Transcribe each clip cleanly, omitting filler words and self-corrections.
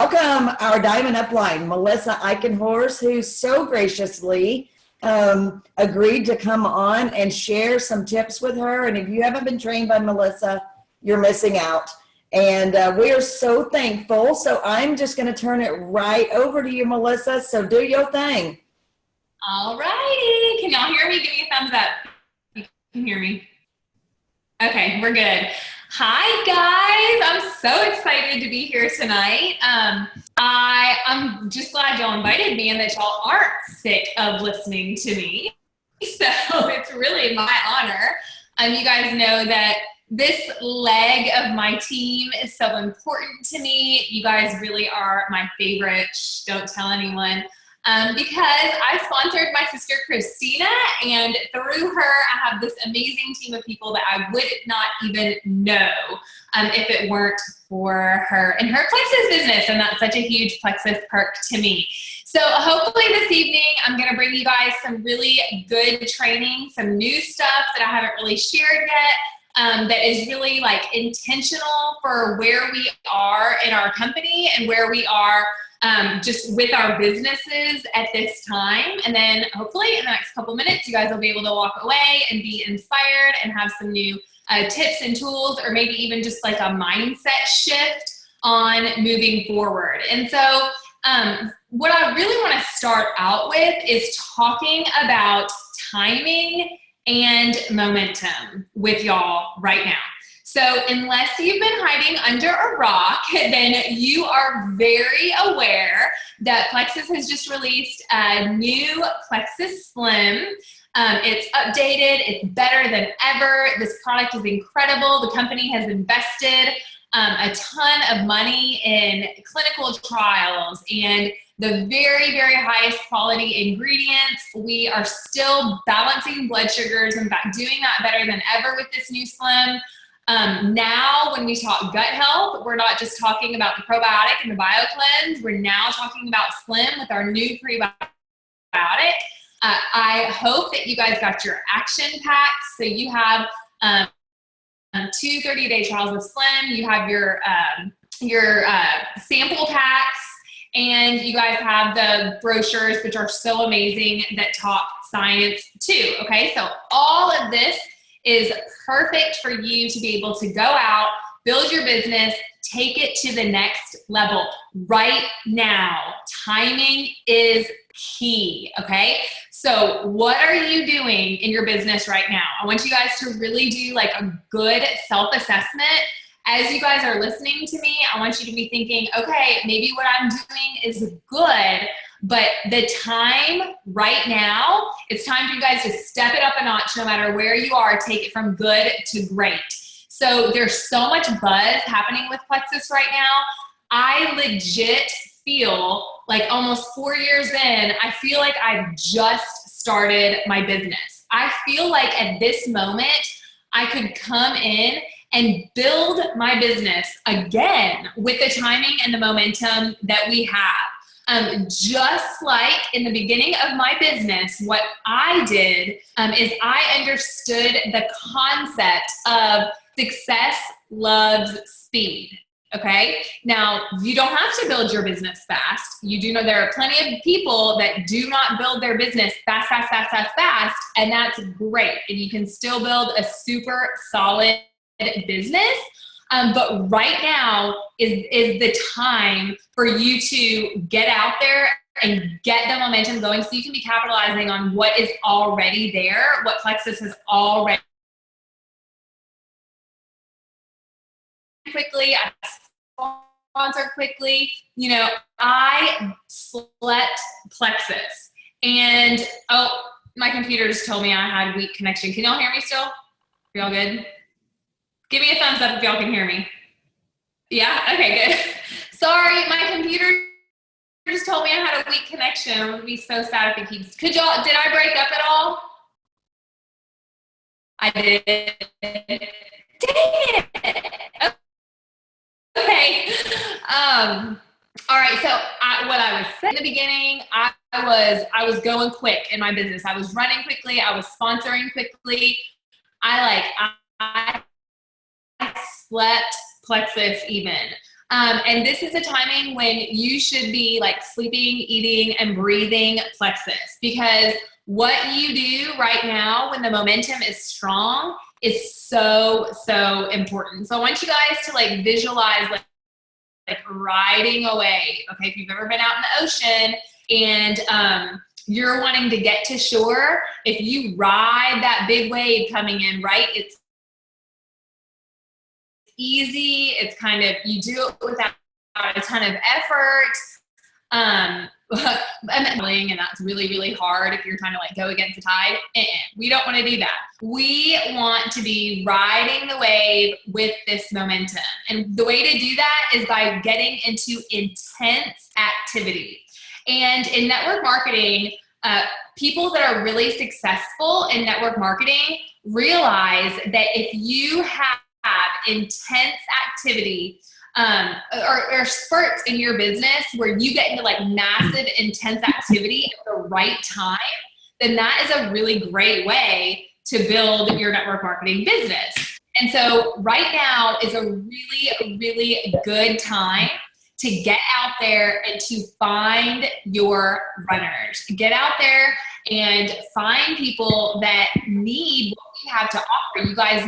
Welcome our Diamond Upline, Mellissa Eickenhorst, who so graciously agreed to come on and share some tips with her. And if you haven't been trained by Mellissa, you're missing out. And we are so thankful. So I'm just going to turn it right over to you, Mellissa. So do your thing. All righty. Can y'all hear me? Give me a thumbs up. You can hear me. Okay, we're good. Hi, guys. I'm so excited to be here tonight. I'm just glad y'all invited me and that y'all aren't sick of listening to me. So it's really my honor. You guys know that this leg of my team is so important to me. You guys really are my favorite. Shh, don't tell anyone. Because I sponsored my sister Christina, and through her, I have this amazing team of people that I would not even know if it weren't for her and her Plexus business, and that's such a huge Plexus perk to me. So hopefully this evening, I'm going to bring you guys some really good training, some new stuff that I haven't really shared yet. That is really like intentional for where we are in our company and where we are just with our businesses at this time. And then hopefully in the next couple minutes, you guys will be able to walk away and be inspired and have some new tips and tools, or maybe even just like a mindset shift on moving forward. And so what I really want to start out with is talking about timing and momentum with y'all right now. So unless you've been hiding under a rock, then you are very aware that Plexus has just released a new Plexus Slim. It's updated, it's better than ever. This product is incredible. The company has invested a ton of money in clinical trials and the very, very highest quality ingredients. We are still balancing blood sugars, in fact, doing that better than ever with this new Slim. Now, when we talk gut health, we're not just talking about the probiotic and the BioCleanse. We're now talking about Slim with our new prebiotic. I hope that you guys got your action packs. So you have 2 30-day trials of Slim. You have your sample packs. And you guys have the brochures, which are so amazing, that talk science too, okay? So all of this is perfect for you to be able to go out, build your business, take it to the next level right now. Timing is key, okay? So what are you doing in your business right now? I want you guys to really do like a good self-assessment. As you guys are listening to me, I want you to be thinking, okay, maybe what I'm doing is good, but the time right now, it's time for you guys to step it up a notch no matter where you are, take it from good to great. So there's so much buzz happening with Plexus right now. I legit feel like almost 4 years in, I feel like I've just started my business. I feel like at this moment, I could come in and build my business again with the timing and the momentum that we have. Just like in the beginning of my business, what I did is I understood the concept of success loves speed. Okay. Now, you don't have to build your business fast. You do know there are plenty of people that do not build their business fast, and that's great. And you can still build a super solid business. But right now is the time for you to get out there and get the momentum going so you can be capitalizing on what is already there, what Plexus has already quickly. I sponsor quickly. You know, I slept Plexus, and oh, my computer just told me I had weak connection. Can y'all hear me still? Are y'all good? Give me a thumbs up if y'all can hear me. Yeah? Okay, good. Sorry, my computer just told me I had a weak connection. I'm gonna be so sad if it keeps. Did I break up at all? I did. Dang it. Okay. All right. So what I was saying in the beginning, I was going quick in my business. I was running quickly. I was sponsoring quickly. I slept Plexus even. And this is a timing when you should be like sleeping, eating, and breathing plexus, because what you do right now when the momentum is strong is so, so important. So I want you guys to like visualize like riding a wave. Okay, if you've ever been out in the ocean and you're wanting to get to shore, if you ride that big wave coming in, right, it's easy. It's kind of, you do it without a ton of effort. And that's really, really hard if you're trying to like go against the tide. We don't want to do that. We want to be riding the wave with this momentum. And the way to do that is by getting into intense activity. And in network marketing, people that are really successful in network marketing realize that if you have intense activity or spurts in your business where you get into like massive intense activity at the right time, then that is a really great way to build your network marketing business. And so right now is a really, really good time to get out there and to find your runners. Get out there and find people that need what we have to offer. You guys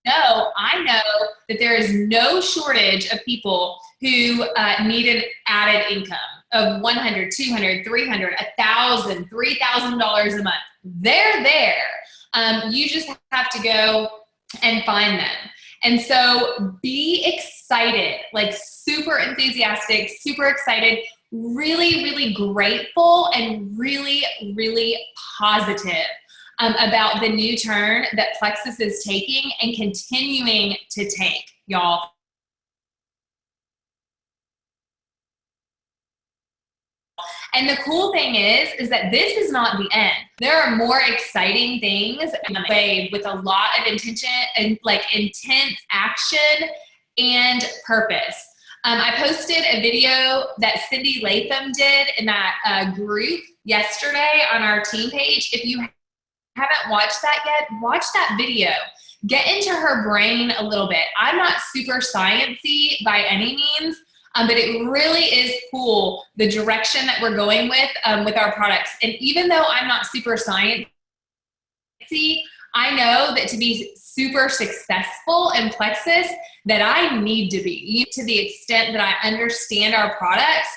know, I know that there is no shortage of people who need an added income of $100, $200, $300, $1,000, $3,000 a month. They're there. You just have to go and find them. And so be excited, like super enthusiastic, super excited, really, really grateful, and really, really positive about the new turn that Plexus is taking and continuing to take, y'all. And the cool thing is that this is not the end. There are more exciting things in the way with a lot of intention and like intense action and purpose. I posted a video that Cindy Latham did in that group yesterday on our team page. If you haven't watched that yet, watch that video. Get into her brain a little bit. I'm not super sciencey by any means, but it really is cool the direction that we're going with our products. And even though I'm not super sciencey, I know that to be super successful in Plexus, that I need to be, to the extent that I understand our products,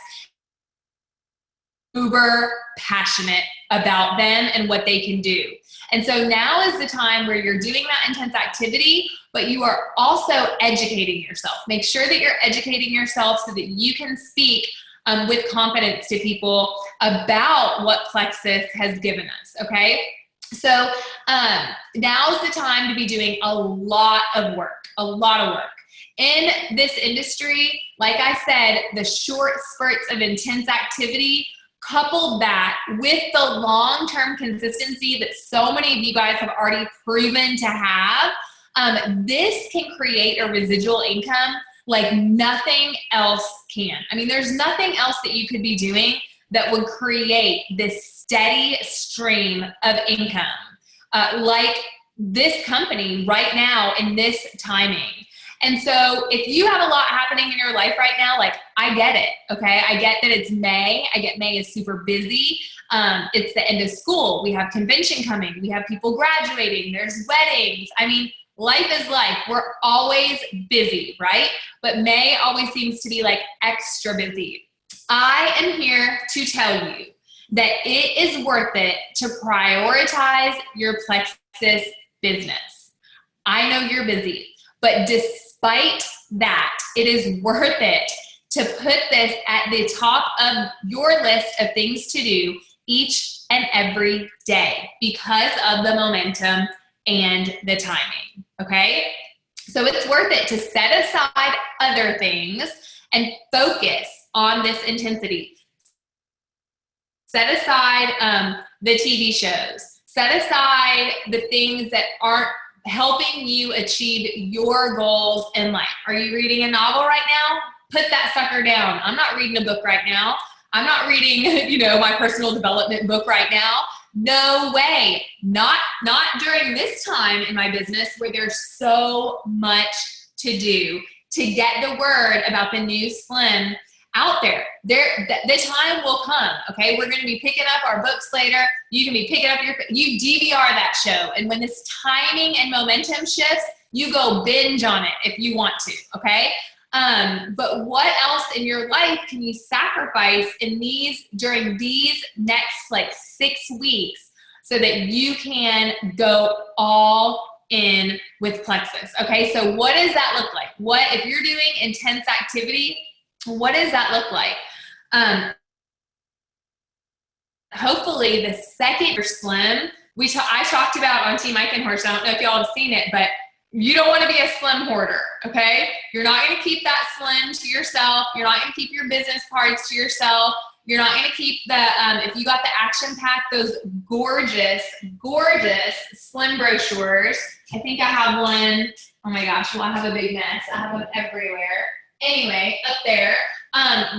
uber passionate about them and what they can do. And so now is the time where you're doing that intense activity, but you are also educating yourself. Make sure that you're educating yourself so that you can speak with confidence to people about what Plexus has given us, okay? So now is the time to be doing a lot of work. In this industry, like I said, the short spurts of intense activity, couple that with the long-term consistency that so many of you guys have already proven to have, this can create a residual income like nothing else can. I mean, there's nothing else that you could be doing that would create this steady stream of income like this company right now in this timing. And so if you have a lot happening in your life right now, like I get it, okay? I get that it's May. I get May is super busy. It's the end of school. We have convention coming. We have people graduating. There's weddings. I mean, life is life. We're always busy, right? But May always seems to be like extra busy. I am here to tell you that it is worth it to prioritize your Plexus business. I know you're busy. But despite that, it is worth it to put this at the top of your list of things to do each and every day because of the momentum and the timing, okay? So it's worth it to set aside other things and focus on this intensity. Set aside the TV shows. Set aside the things that aren't helping you achieve your goals in life. Are you reading a novel right now? Put that sucker down. I'm not reading a book right now. I'm not reading, my personal development book right now. No way. Not during this time in my business where there's so much to do. to get the word about the new Slim out there. The time will come, okay? We're gonna be picking up our books later. You can be picking up you DVR that show. And when this timing and momentum shifts, you go binge on it if you want to, okay? But what else in your life can you sacrifice during these next like 6 weeks so that you can go all in with Plexus? Okay, so what does that look like? If you're doing intense activity, what does that look like? Hopefully the second you're slim, I talked about on Team Eickenhorst, I don't know if y'all have seen it, but you don't want to be a slim hoarder, okay? You're not going to keep that slim to yourself. You're not going to keep your business cards to yourself. You're not going to keep if you got the action pack, those gorgeous, gorgeous slim brochures. I think I have one. Oh my gosh, well, I have a big mess. I have them everywhere. Anyway, up there,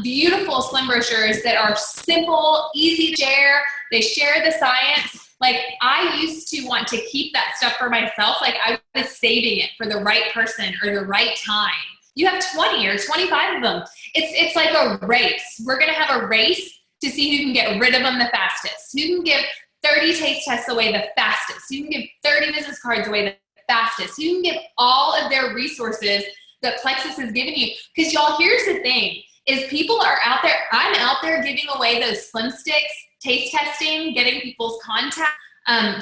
beautiful slim brochures that are simple, easy to share. They share the science. Like, I used to want to keep that stuff for myself. Like, I was saving it for the right person or the right time. You have 20 or 25 of them. It's like a race. We're going to have a race to see who can get rid of them the fastest. Who can give 30 taste tests away the fastest. Who can give 30 business cards away the fastest. Who can give all of their resources that Plexus has given you. Because y'all, here's the thing, is people are out there, I'm out there giving away those slim sticks, taste testing, getting people's contact,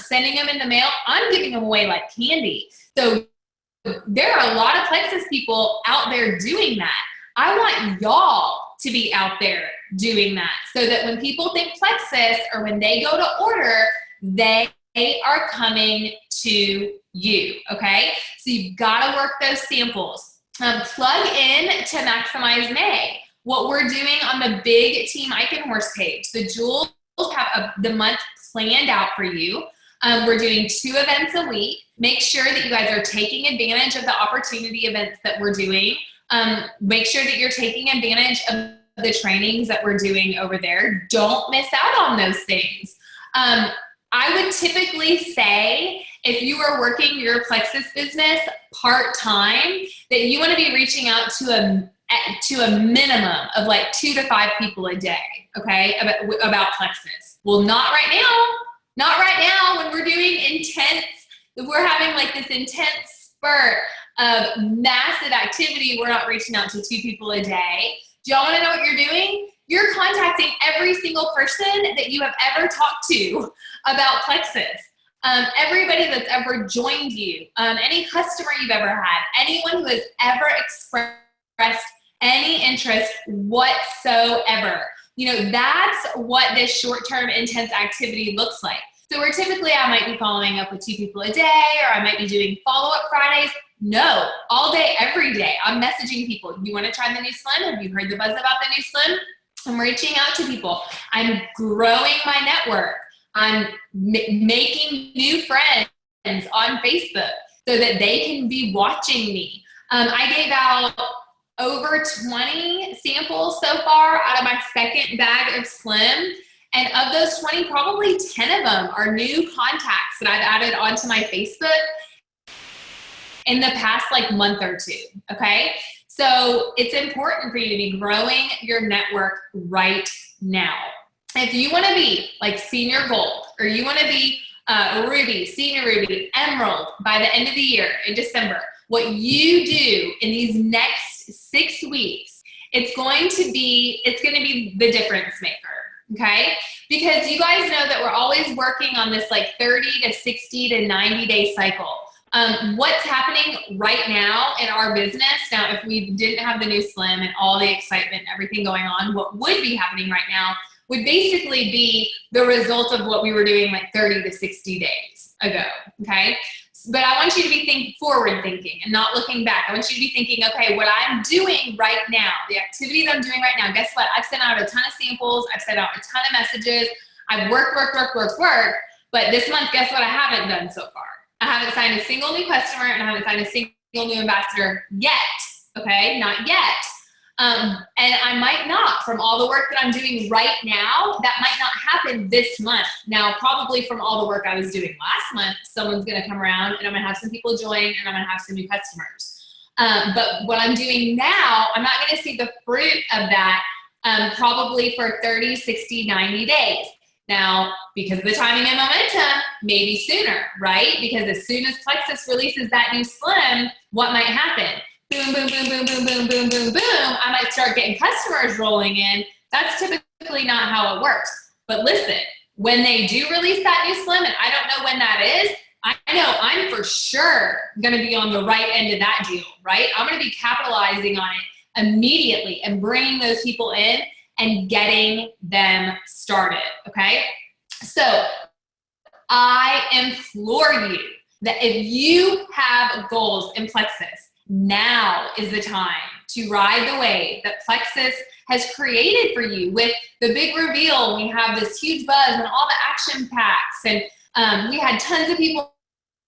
sending them in the mail. I'm giving them away like candy. So there are a lot of Plexus people out there doing that. I want y'all to be out there doing that so that when people think Plexus or when they go to order, they are coming to you, okay? So you've got to work those samples. Plug in to Maximize May. What we're doing on the big Team Eickenhorst page, the jewels have the month planned out for you. We're doing 2 events a week. Make sure that you guys are taking advantage of the opportunity events that we're doing. Make sure that you're taking advantage of the trainings that we're doing over there. Don't miss out on those things. I would typically say if you are working your Plexus business part-time, that you want to be reaching out to a minimum of like 2 to 5 people a day, okay, about Plexus. Well, not right now. Not right now when we're doing we're having like this intense spurt of massive activity. We're not reaching out to 2 people a day. Do y'all want to know what you're doing? You're contacting every single person that you have ever talked to about Plexus. Everybody that's ever joined you, any customer you've ever had, anyone who has ever expressed any interest whatsoever. You know, that's what this short-term intense activity looks like. So where typically I might be following up with 2 people a day, or I might be doing follow-up Fridays. No, all day, every day, I'm messaging people. You want to try the new Slim? Have you heard the buzz about the new Slim? I'm reaching out to people. I'm growing my network. I'm making new friends on Facebook so that they can be watching me. I gave out over 20 samples so far out of my second bag of Slim. And of those 20, probably 10 of them are new contacts that I've added onto my Facebook in the past like month or 2, okay? So it's important for you to be growing your network right now. If you want to be like senior gold, or you want to be ruby, senior ruby, emerald by the end of the year in December, what you do in these next 6 weeks, it's going to be the difference maker, okay? Because you guys know that we're always working on this like 30 to 60 to 90 day cycle. What's happening right now in our business, now if we didn't have the new Slim and all the excitement and everything going on, what would be happening right now would basically be the result of what we were doing like 30 to 60 days ago, okay? But I want you to be forward thinking and not looking back. I want you to be thinking, okay, what I'm doing right now, the activity that I'm doing right now, guess what? I've sent out a ton of samples. I've sent out a ton of messages. I've worked, but this month, guess what I haven't done so far? I haven't signed a single new customer and I haven't signed a single new ambassador yet, okay? Not yet. And I might not, from all the work that I'm doing right now, that might not happen this month. Now, probably from all the work I was doing last month, someone's gonna come around and I'm gonna have some people join and I'm gonna have some new customers. But what I'm doing now, I'm not going to see the fruit of that probably for 30, 60, 90 days. Now, because of the timing and momentum, maybe sooner, right? Because as soon as Plexus releases that new Slim, what might happen? Boom, boom, boom, boom, boom, boom, boom, boom, boom. I might start getting customers rolling in. That's typically not how it works. But listen, when they do release that new Slim, and I don't know when that is, I know I'm for sure going to be on the right end of that deal, right? I'm going to be capitalizing on it immediately and bringing those people in and getting them started, okay? So I implore you that if you have goals in Plexus, now is the time to ride the wave that Plexus has created for you with the big reveal. We have this huge buzz and all the action packs, and we had tons of people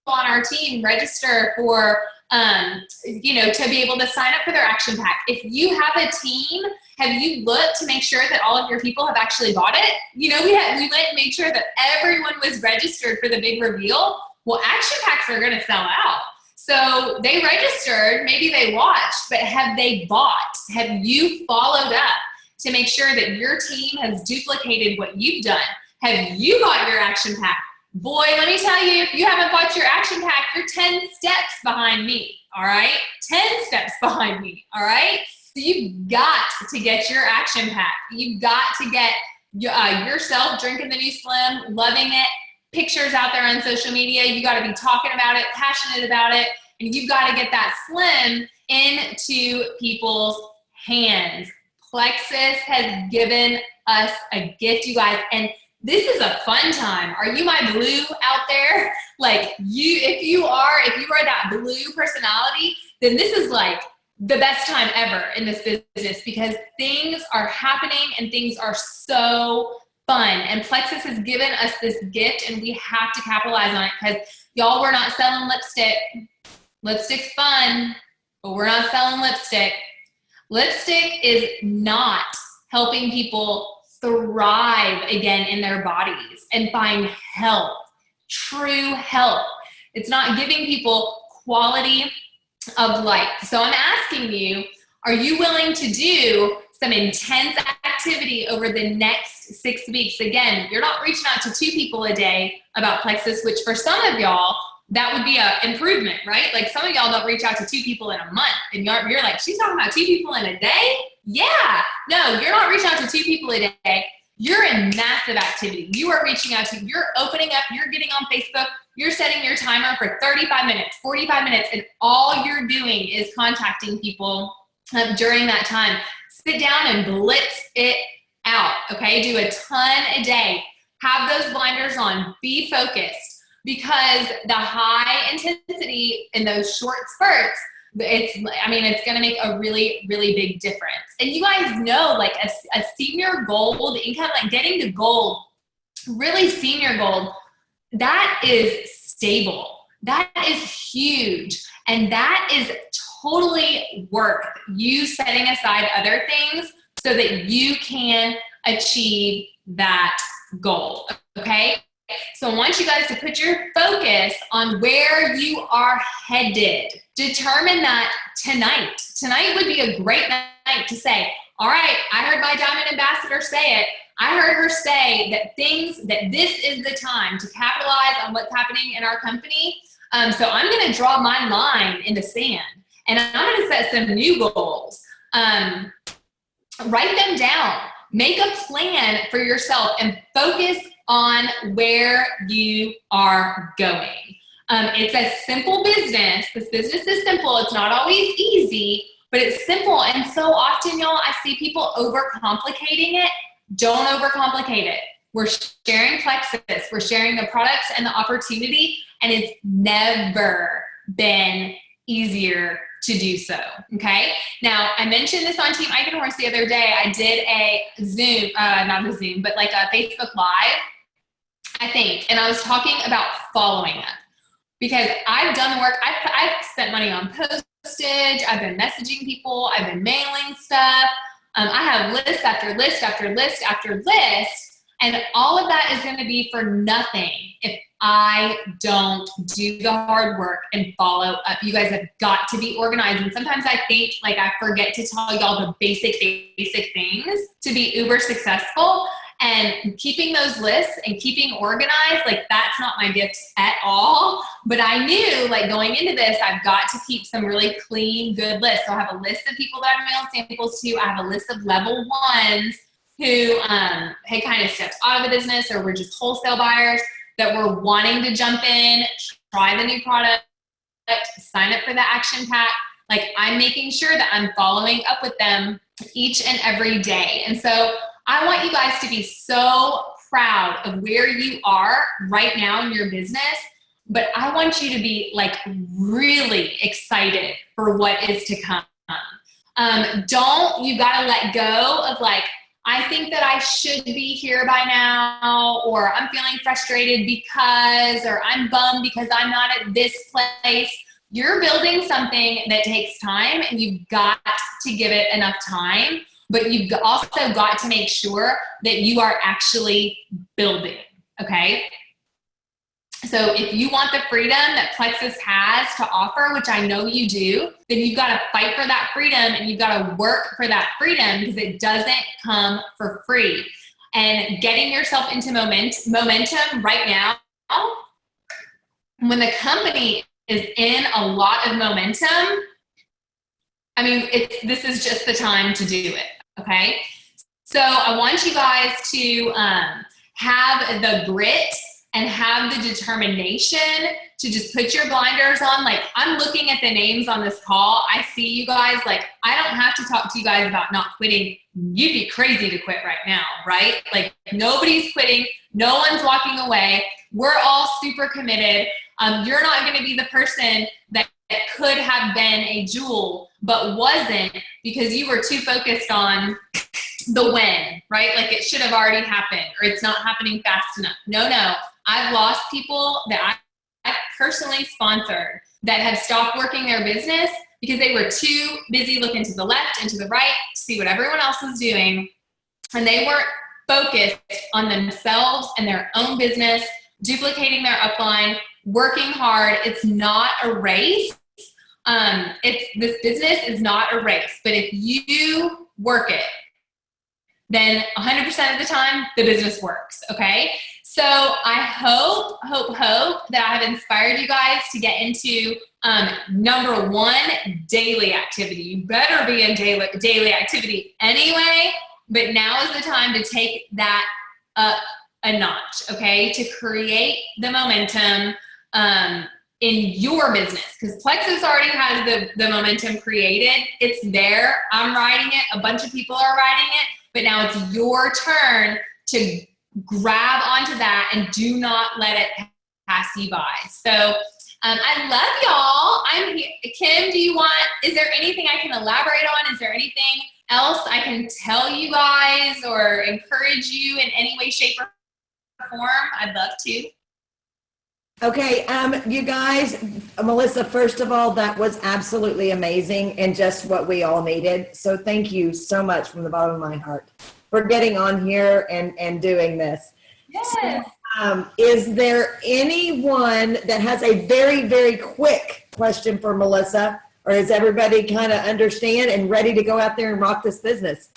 on our team register for to be able to sign up for their action pack. If you have a team, have you looked to make sure that all of your people have actually bought it? We went and made sure that everyone was registered for the big reveal. Well, action packs are going to sell out. So they registered, maybe they watched, but have they bought? Have you followed up to make sure that your team has duplicated what you've done? Have you bought your action pack? Boy, let me tell you, if you haven't bought your action pack, you're 10 steps behind me, all right? 10 steps behind me, all right? So you've got to get your action pack. You've got to get yourself drinking the new Slim, loving it, pictures out there on social media. You got to be talking about it, passionate about it, and you've got to get that Slim into people's hands. Plexus has given us a gift, you guys, and this is a fun time. Are you my blue out there? If you are that blue personality, then this is like the best time ever in this business because things are happening and things are so fun. And Plexus has given us this gift and we have to capitalize on it because y'all, we're not selling lipstick. Lipstick's fun, but we're not selling lipstick. Lipstick is not helping people thrive again in their bodies and find health, true health. It's not giving people quality of life. So I'm asking you, are you willing to do some intense activity over the next 6 weeks? Again, you're not reaching out to 2 people a day about Plexus, which for some of y'all, that would be an improvement, right? Like some of y'all don't reach out to 2 people in a month and you're like, she's talking about 2 people in a day? Yeah, no, you're not reaching out to 2 people a day. You're in massive activity. You are reaching out to, you're opening up, you're getting on Facebook, you're setting your timer for 35 minutes, 45 minutes, and all you're doing is contacting people during that time. Sit down and blitz it out, okay? Do a ton a day. Have those blinders on. Be focused because the high intensity in those short spurts, it's going to make a really, really big difference. And you guys know, like a senior gold income, like getting to gold, really senior gold, that is stable. That is huge. And that is totally worth you setting aside other things so that you can achieve that goal, okay? So I want you guys to put your focus on where you are headed. Determine that tonight. Tonight would be a great night to say, all right, I heard my Diamond Ambassador say it. I heard her say that this is the time to capitalize on what's happening in our company. So I'm going to draw my line in the sand and I'm going to set some new goals. Write them down. Make a plan for yourself and focus on where you are going. It's a simple business. This business is simple. It's not always easy, but it's simple. And so often, y'all, I see people overcomplicating it. Don't overcomplicate it. We're sharing Plexus. We're sharing the products and the opportunity, and it's never been easier to do so, okay? Now, I mentioned this on Team Eickenhorst the other day. I did a Zoom, not a Zoom, but like a Facebook Live, I think, and I was talking about following up because I've done the work. I've spent money on postage. I've been messaging people. I've been mailing stuff. I have list after list after list after list And all of that is going to be for nothing if I don't do the hard work and follow up. You guys have got to be organized. And sometimes I think like I forget to tell y'all the basic things to be uber successful. And keeping those lists and keeping organized, like that's not my gift at all. But I knew like going into this, I've got to keep some really clean, good lists. So I have a list of people that I've mailed samples to. I have a list of level ones who had kind of stepped out of the business or were just wholesale buyers that were wanting to jump in, try the new product, sign up for the action pack. Like I'm making sure that I'm following up with them each and every day. And so I want you guys to be so proud of where you are right now in your business, but I want you to be like really excited for what is to come. You gotta let go of like, I think that I should be here by now, or I'm feeling frustrated because, or I'm bummed because I'm not at this place. You're building something that takes time and you've got to give it enough time. But you've also got to make sure that you are actually building, okay? So if you want the freedom that Plexus has to offer, which I know you do, then you've got to fight for that freedom and you've got to work for that freedom because it doesn't come for free. And getting yourself into momentum right now, when the company is in a lot of momentum, I mean, this is just the time to do it, okay? So I want you guys to have the grit and have the determination to just put your blinders on. Like, I'm looking at the names on this call. I see you guys. Like, I don't have to talk to you guys about not quitting. You'd be crazy to quit right now, right? Like, nobody's quitting. No one's walking away. We're all super committed. You're not going to be the person that could have been a jewel but wasn't because you were too focused on the when, right? Like it should have already happened or it's not happening fast enough. No. I've lost people that I personally sponsored that have stopped working their business because they were too busy looking to the left and to the right to see what everyone else was doing. And they weren't focused on themselves and their own business, duplicating their upline, working hard. It's not a race. This business is not a race, but if you work it, then 100% of the time the business works. Okay. So I hope that I have inspired you guys to get into, number one, daily activity. You better be in daily activity anyway, but now is the time to take that up a notch. Okay. To create the momentum, in your business, because Plexus already has the momentum created. It's there. I'm riding it. A bunch of people are riding it, but now it's your turn to grab onto that and do not let it pass you by. So I love y'all. I'm here. Kim, is there anything I can elaborate on? Is there anything else I can tell you guys or encourage you in any way, shape, or form? I'd love to. Okay, you guys, Mellissa, first of all, that was absolutely amazing and just what we all needed. So thank you so much from the bottom of my heart for getting on here and doing this. Yes. So, is there anyone that has a very, very quick question for Mellissa, or is everybody kind of understand and ready to go out there and rock this business?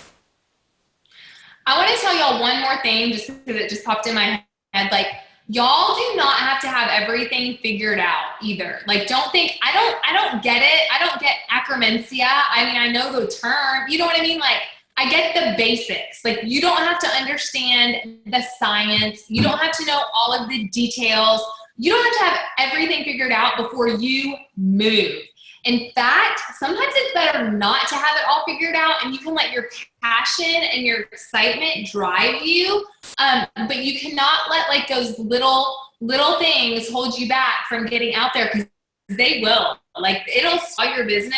I want to tell y'all one more thing just because it just popped in my head. Like, y'all do not have to have everything figured out either. Like, don't think, I don't get it. I don't get acromencia. I mean, I know the term, you know what I mean? Like, I get the basics. Like, you don't have to understand the science. You don't have to know all of the details. You don't have to have everything figured out before you move. In fact, sometimes it's better not to have it all figured out, and you can let your passion and your excitement drive you. But you cannot let like those little things hold you back from getting out there, because they will. Like, it'll spoil your business.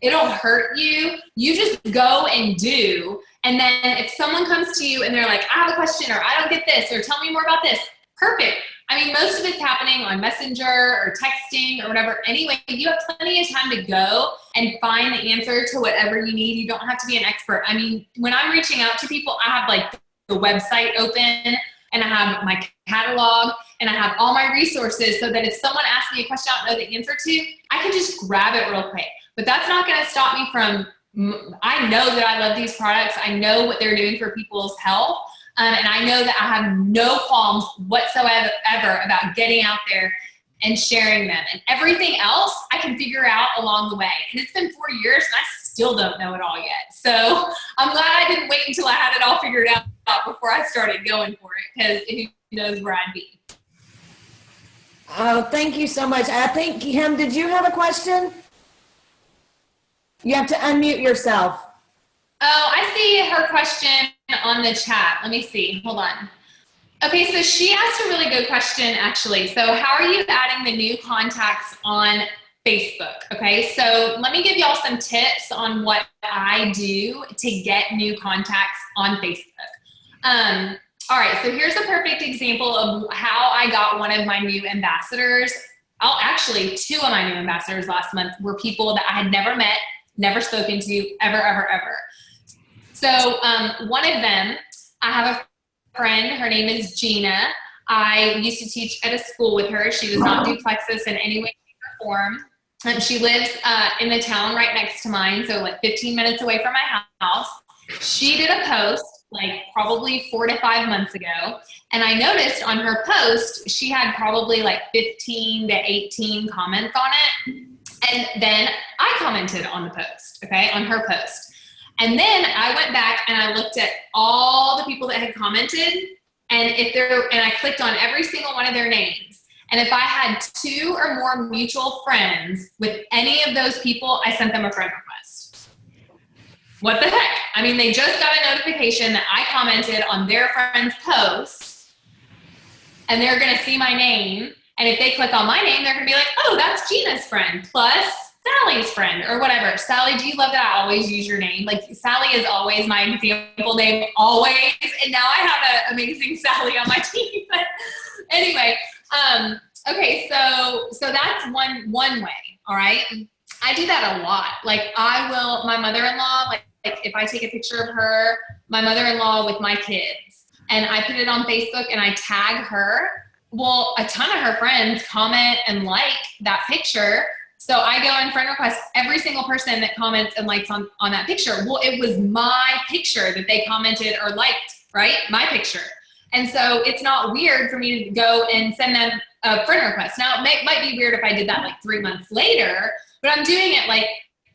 It'll hurt you. You just go and do. And then if someone comes to you and they're like, I have a question, or I don't get this, or tell me more about this. Perfect. I mean, most of it's happening on Messenger or texting or whatever. Anyway, you have plenty of time to go and find the answer to whatever you need. You don't have to be an expert. I mean, when I'm reaching out to people, I have like the website open, and I have my catalog, and I have all my resources so that if someone asks me a question I don't know the answer to, I can just grab it real quick. But that's not going to stop me from, I know that I love these products. I know what they're doing for people's health. And I know that I have no qualms whatsoever about getting out there and sharing them. And everything else I can figure out along the way. And it's been 4 years and I still don't know it all yet. So I'm glad I didn't wait until I had it all figured out before I started going for it, because who knows where I'd be. Oh, thank you so much. I think, Kim, did you have a question? You have to unmute yourself. Oh, I see her question on the chat. Let me see. Hold on. Okay, so she asked a really good question, actually. So how are you adding the new contacts on Facebook? Okay, so let me give y'all some tips on what I do to get new contacts on Facebook. All right, so here's a perfect example of how I got one of my new ambassadors. Actually, two of my new ambassadors last month were people that I had never met, never spoken to, ever. So one of them, I have a friend, her name is Gina. I used to teach at a school with her. She does not do plexus in any way, shape, or form. She lives in the town right next to mine, so like 15 minutes away from my house. She did a post like probably 4 to 5 months ago, and I noticed on her post, she had probably like 15 to 18 comments on it. And then I commented on the post, okay, on her post. And then I went back and I looked at all the people that had commented, and I clicked on every single one of their names. And if I had 2 or more mutual friends with any of those people, I sent them a friend request. What the heck? I mean, they just got a notification that I commented on their friend's post, and they're gonna see my name. And if they click on my name, they're gonna be like, oh, that's Gina's friend, plus Sally's friend, or whatever. Sally, do you love that I always use your name? Like, Sally is always my example name, always. And now I have an amazing Sally on my team. But anyway, okay, so that's one way, all right? I do that a lot. Like, my mother-in-law, like if I take a picture of her, my mother-in-law with my kids, and I put it on Facebook and I tag her, well, a ton of her friends comment and like that picture. So I go and friend request every single person that comments and likes on that picture. Well, it was my picture that they commented or liked, right? My picture. And so it's not weird for me to go and send them a friend request. Now, it might be weird if I did that like 3 months later, but I'm doing it like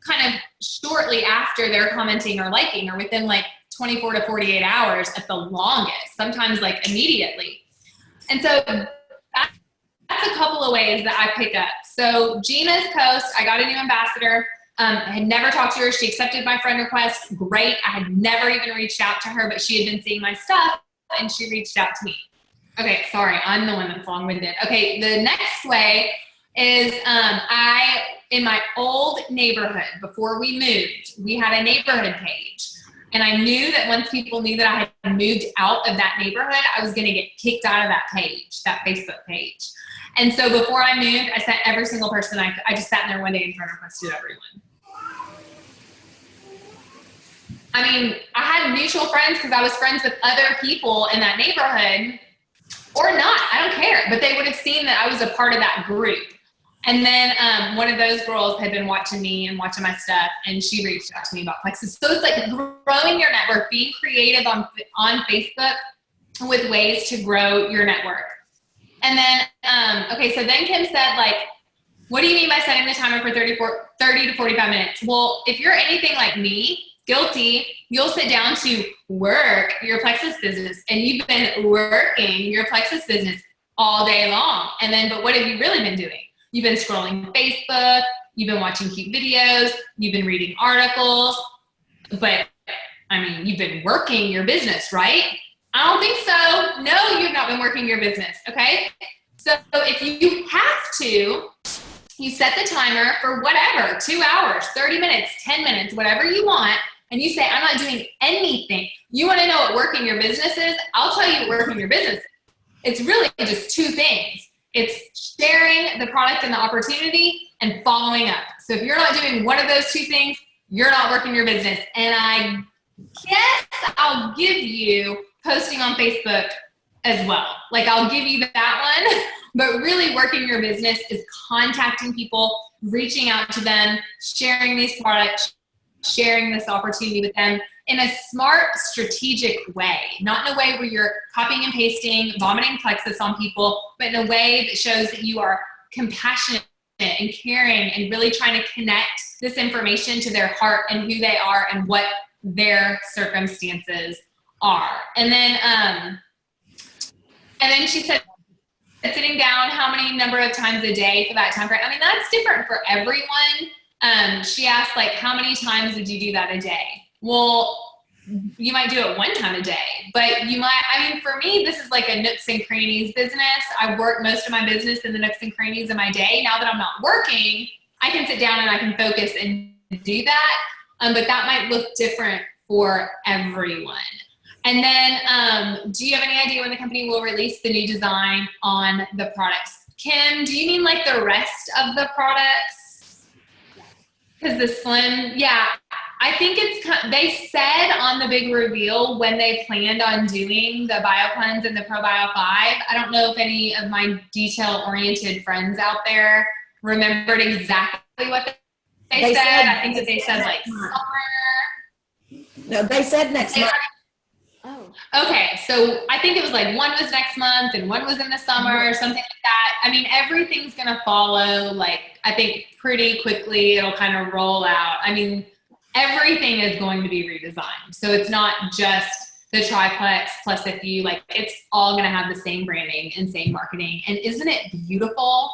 kind of shortly after they're commenting or liking, or within like 24 to 48 hours at the longest, sometimes like immediately. And so that's a couple of ways that I pick up. So Gina's post, I got a new ambassador. I had never talked to her. She accepted my friend request. Great. I had never even reached out to her, but she had been seeing my stuff and she reached out to me. Okay, sorry, I'm the one that's long-winded. Okay, the next way is in my old neighborhood, before we moved, we had a neighborhood page. And I knew that once people knew that I had moved out of that neighborhood, I was going to get kicked out of that page, that Facebook page. And so before I moved, I sent every single person. I just sat in there one day and friend requested everyone. I mean, I had mutual friends because I was friends with other people in that neighborhood, or not, I don't care. But they would have seen that I was a part of that group. And then one of those girls had been watching me and watching my stuff, and she reached out to me about plexus. So it's like growing your network, being creative on Facebook with ways to grow your network. And then, okay, so then Kim said, like, what do you mean by setting the timer for 30 to 45 minutes? Well, if you're anything like me, guilty, you'll sit down to work your plexus business, and you've been working your plexus business all day long. And then, but what have you really been doing? You've been scrolling Facebook, you've been watching cute videos, you've been reading articles, but I mean, you've been working your business, right? I don't think so. No, you've not been working your business, okay? So if you have to, you set the timer for whatever, 2 hours, 30 minutes, 10 minutes, whatever you want, and you say, I'm not doing anything. You want to know what working your business is? I'll tell you what working your business is. It's really just 2 things. It's sharing the product and the opportunity and following up. So if you're not doing one of those 2 things, you're not working your business. And I Yes, I'll give you posting on Facebook as well. Like I'll give you that one, but really working your business is contacting people, reaching out to them, sharing these products, sharing this opportunity with them in a smart, strategic way, not in a way where you're copying and pasting, vomiting plexus on people, but in a way that shows that you are compassionate and caring and really trying to connect this information to their heart and who they are and what their circumstances are. And then she said, sitting down how many number of times a day for that time frame. I mean, that's different for everyone. She asked, like, how many times did you do that a day? Well, you might do it one time a day, but you might, I mean, for me, this is like a nooks and crannies business. I work most of my business in the nooks and crannies of my day. Now that I'm not working, I can sit down and I can focus and do that. But that might look different for everyone. And then, do you have any idea when the company will release the new design on the products? Kim, do you mean like the rest of the products? Because the slim, yeah, I think they said on the big reveal when they planned on doing the BioCleanse and the ProBio 5. I don't know if any of my detail-oriented friends out there remembered exactly what they said. I think that they said like summer. No, they said next month. Oh. Okay, so I think it was like one was next month and one was in the summer or something like that. I mean, everything's going to follow, like, I think pretty quickly it'll kind of roll out. I mean, everything is going to be redesigned. So it's not just the triplex plus a few, like it's all going to have the same branding and same marketing. And isn't it beautiful?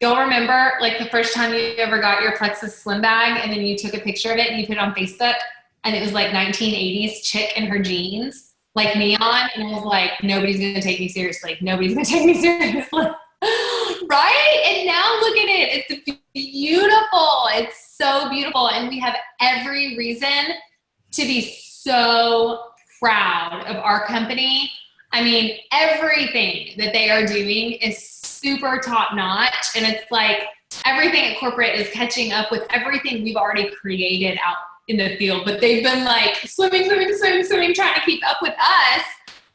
Y'all remember like the first time you ever got your Plexus Slim bag and then you took a picture of it and you put it on Facebook and it was like 1980s chick in her jeans, like neon. And it was like, nobody's going to take me seriously. Nobody's going to take me seriously. Right? And now look at it. It's beautiful. It's so beautiful. And we have every reason to be so proud of our company. I mean, everything that they are doing is super top notch. And it's like everything at corporate is catching up with everything we've already created out in the field. But they've been like swimming, trying to keep up with us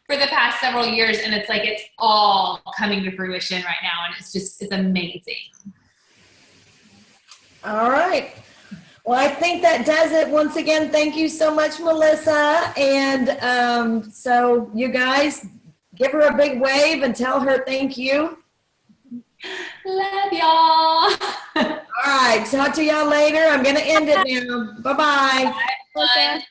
for the past several years. And it's like, it's all coming to fruition right now. And it's amazing. All right. Well, I think that does it. Once again, thank you so much, Mellissa. And so you guys give her a big wave and tell her thank you. Love y'all. All right. Talk to y'all later. I'm going to end it now. Bye-bye. Bye.